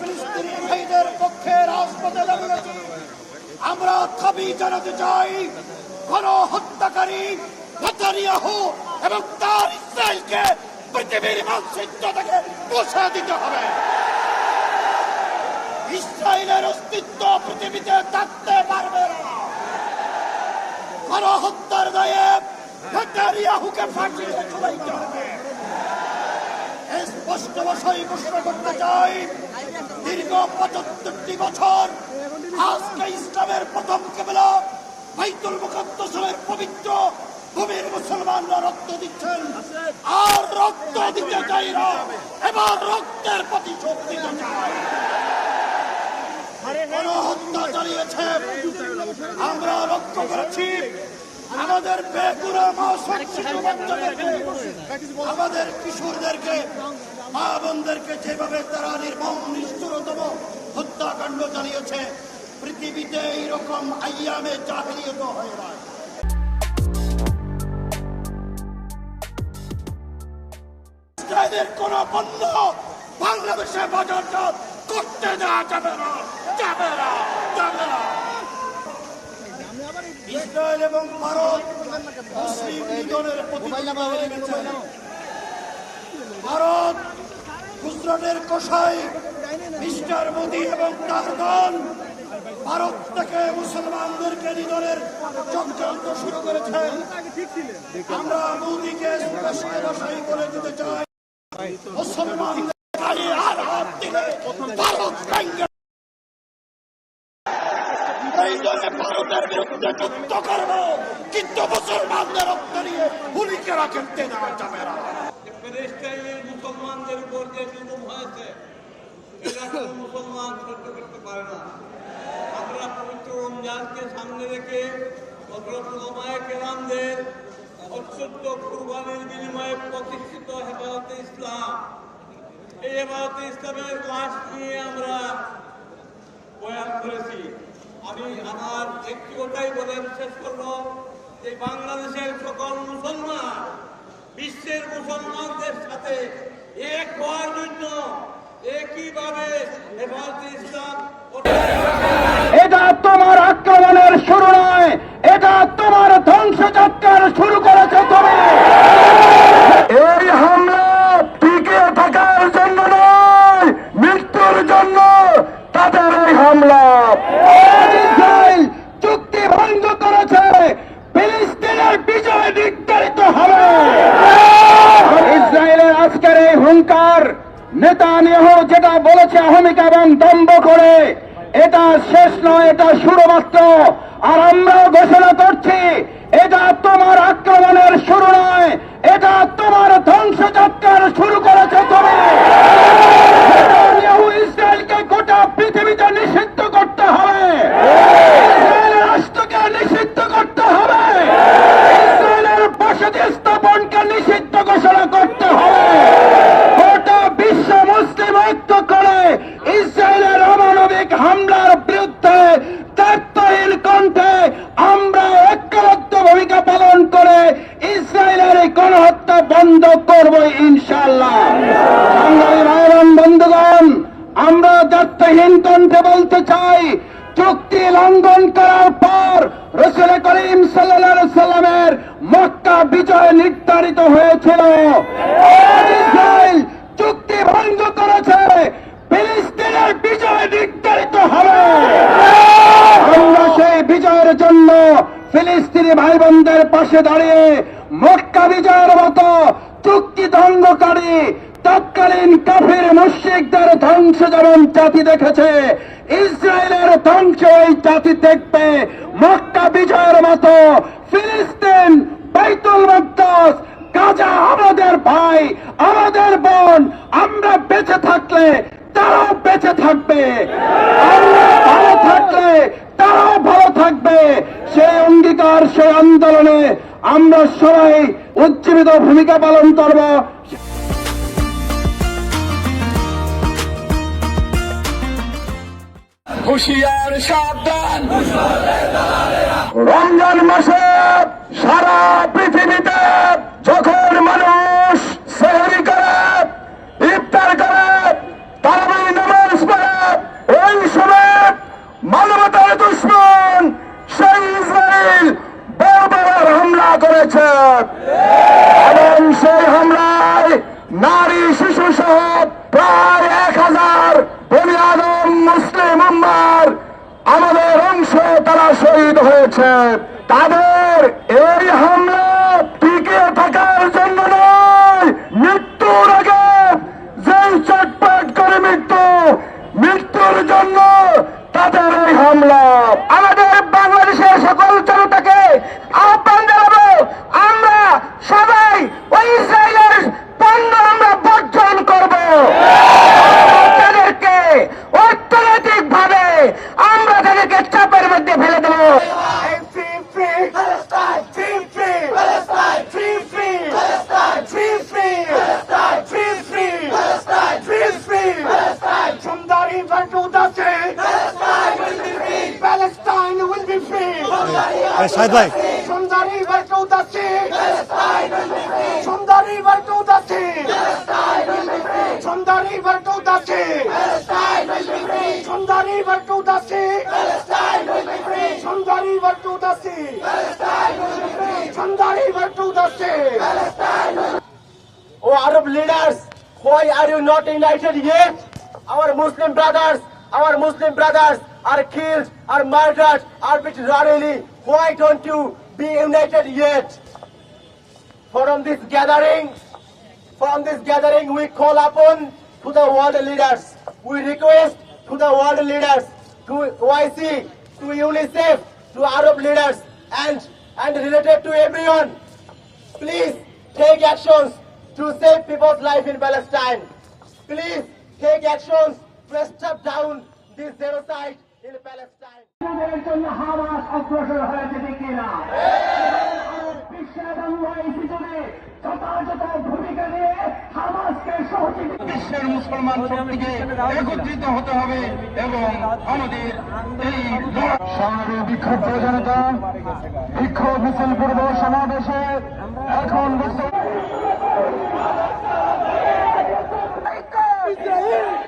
ফিলিস্তিনি ভাইদের পক্ষে রাজপথে দাঁড়িয়েছি। আমরা দাবি জানাতে চাই, গণহত্যাকারী নেতানিয়াহু এবং তার ইসরায়েলকে পৃথিবীর মানচিত্র থেকে মুছে দিতে হবে। ইসরায়েলের অস্তিত্ব পৃথিবীতে থাকতে পারবে না। গণহত্যার দায়ে নেতানিয়াহুকে ফাঁসিতে ঝুলাইতে হবে। স্পষ্ট ভাষায় ঘোষণা করতে চাই, দীর্ঘ ৭৫টি বছর আজকে ইসলামের প্রথম কেবলা বাইতুল মুকাদ্দাসের পবিত্র ভূমির মুসলমানরা রক্ত দিচ্ছেন, আর রক্ত দিতে চাই না, এবার রক্তের প্রতিশোধ দিতে চাই। গণহত্যা চালিয়েছে, আমরা লক্ষ্য করেছি। আমাদের বেগুড়া মাসুম শিশু বাচ্চাদেরকে, আমাদের কিশোরদেরকে, মা বোনদেরকে যেভাবে তারা নির্মম নিষ্ঠুরতম হত্যাকাণ্ড চালিয়েছে, পৃথিবীতে এইরকম আইয়ামে জাহিলিয়ত হয়ে যায়। ইসরায়েলের কোন পণ্য বাংলাদেশে বাজারজাত করতে দেওয়া যাবে না, যাবে না, যাবে না। ইসরায়েল এবং ভারত মুসলিম লীগের প্রতিযোগিতা হয়ে গেছে। ভারত গুজরাটের কসাই মিস্টার মোদি এবং তার দল ভারত থেকে মুসলমানদেরকে নিধনের চক্রান্ত শুরু করেছে। আমরা মোদিকে স্পষ্ট ভাষায় বলে দিতে চাই, মুসলমানদের গায়ে আর হাত দিলে ভারত ভারতের বিরুদ্ধে যুদ্ধ করব, কিন্তু মুসলমানদের রক্ত নিয়ে হুলিকে রাখতে দেওয়া যাবে না। মুসলমানদের উপর যে জুলুম হয়েছে, এটা কোনো মুসলমান সহ্য করতে পারে না। আমরা পবিত্র রমজানকে সামনে রেখে হযরত উলামায়ে কেরামদের অত্যন্ত কুরবানির বিনিময়ে প্রতিষ্ঠিত হেফাজতে ইসলাম, এই হেফাজতে ইসলামের লাশ নিয়ে আমরা বয়ান করেছি। আমি আমার একটি কথাই বলে শেষ করব যে বাংলাদেশের সকল মুসলমান বিশ্বের মুসলমানদের সাথে এক হওয়ার জন্য একইভাবে হেফাজতে ইসলাম। এটা তোমার আক্রমণের শুরু নয়, এটা তোমার ধ্বংসযজ্ঞের শুরু করেছে তুমি। এই হামলা টিকে থাকার জন্য নয়, মৃত্যুর জন্য তাদের এই হামলা। ইসরায়েল চুক্তি ভঙ্গ করেছে, ফিলিস্তিনের বিজয় নির্ধারিত হবে। ইসরায়েলের আজকের এই হুঙ্কার, নেতানিয়াহু যেটা বলেছে অহমিকা এবং দম্ভ করে, এটা শেষ নয়, এটা শুরু মাত্র। আর আমরাও ঘোষণা করছি, এটা তোমার আক্রমণের শুরু নয়, এটা তোমার ধ্বংসযজ্ঞের শুরু করেছে তুমি। নেতানিয়াহু ইসরায়েলকে গোটা পৃথিবীতে নিষিদ্ধ করতে হবে, ইসরায়েলের রাষ্ট্রকে নিষিদ্ধ করতে হবে, ইসরায়েলের বসতি স্থাপনকে নিষিদ্ধ ঘোষণা করতে হবে। গোটা বিশ্ব মুসলিম ঐক্য করে ইসরায়েলের অমানবিক হামলার বিরুদ্ধে দায়িত্বহীন কণ্ঠে আমরা ঐক্যবদ্ধ ভূমিকা পালন করে ইসরায়েলের এই গণহত্যা বন্ধ করব ইনশাআল্লাহ। সংগ্রামী ভাই এবং বন্ধুগণ, আমরা দায়িত্বহীন কণ্ঠে বলতে চাই, চুক্তি লঙ্ঘন করার পর রাসূল করিম সাল্লাল্লাহু আলাইহি সাল্লামের মক্কা বিজয় নির্ধারিত হয়েছিল। ইসরায়েল চুক্তি ভঙ্গ করেছে, ফিলিস্তিনের বিজয় নির্ধারিত হবে। আমরা সেই বিজয়ের জন্য ফিলিস্তিনি ভাই বোনদের পাশে দাঁড়িয়ে মক্কা বিজয়ের মতো চুক্তি ভঙ্গকারী তৎকালীন কাফির মুশরিকদের ধ্বংস যেমন জাতি দেখেছে, ইসরায়েলের ধ্বংস এই জাতি দেখবে। মক্কা বিজয়ের মতো ফিলিস্তিন, বাইতুল মুকাদ্দাস, গাজা আমাদের ভাই, আমাদের বোন। আমরা বেঁচে থাকলে তারাও বেঁচে থাকবে, আমরা ভালো থাকলে তারাও ভালো থাকবে। সেই অঙ্গীকার, সেই আন্দোলনে আমরা সবাই উজ্জীবিত ভূমিকা পালন করব। হুঁশিয়ার সাবধান, রমজান মাসে সারা পৃথিবীতে যখন মানুষ সেহরি করে, ইফতার করে, তারাবি নামাজ পড়ে, হয়েছে, তাদের এই হামলা টিকে থাকার জন্য নয়, মৃত্যুর আগে যেই চটপট করে মৃত্যুর জন্য তাদের এই হামলা। আমাদের বাংলাদেশের সকল জনতাকে আহ্বান জানাবো, আমরা সবাই ওই ইসরায়েলের পণ্য আমরা বর্জন করব। তাদেরকে অর্থনৈতিক ভাবে আমরা তাদেরকে চাপের মধ্যে ফেলে দেবো। Palestine will be free. Side by. From the river to the sea. Palestine will be free. From the river to the sea. Palestine will be free. From the river to the sea. Palestine will be free. From the river to the sea. Palestine will be free. From the river to the sea. Palestine will be free. From the river to the sea. Palestine will be free. Oh Arab leaders, why are you not united yet? Our Muslim brothers are killed, are murdered, are arbitrarily. Why don't you be united yet? From this gathering, we call upon to the world leaders. We request to the world leaders, to OIC, to UNICEF, to Arab leaders, and related to everyone. Please take actions to save people's life in Palestine. Please take actions to stop down this genocide in Palestine. জন্য Hamas অগ্রসর হয়েছে কিনা বিশ্বের এবং ওয়াইসিতে যথাযথ ভূমিকা নিয়ে হামাসকে সহযোগিতা বিশ্বের মুসলমান শক্তিকে একত্রিত হতে হবে এবং আমাদের এই সংগ্রামী বিক্ষুব্ধ জনতা বিক্ষোভ মিছিল পূর্ব সমাবেশে এখন ইসরায়েল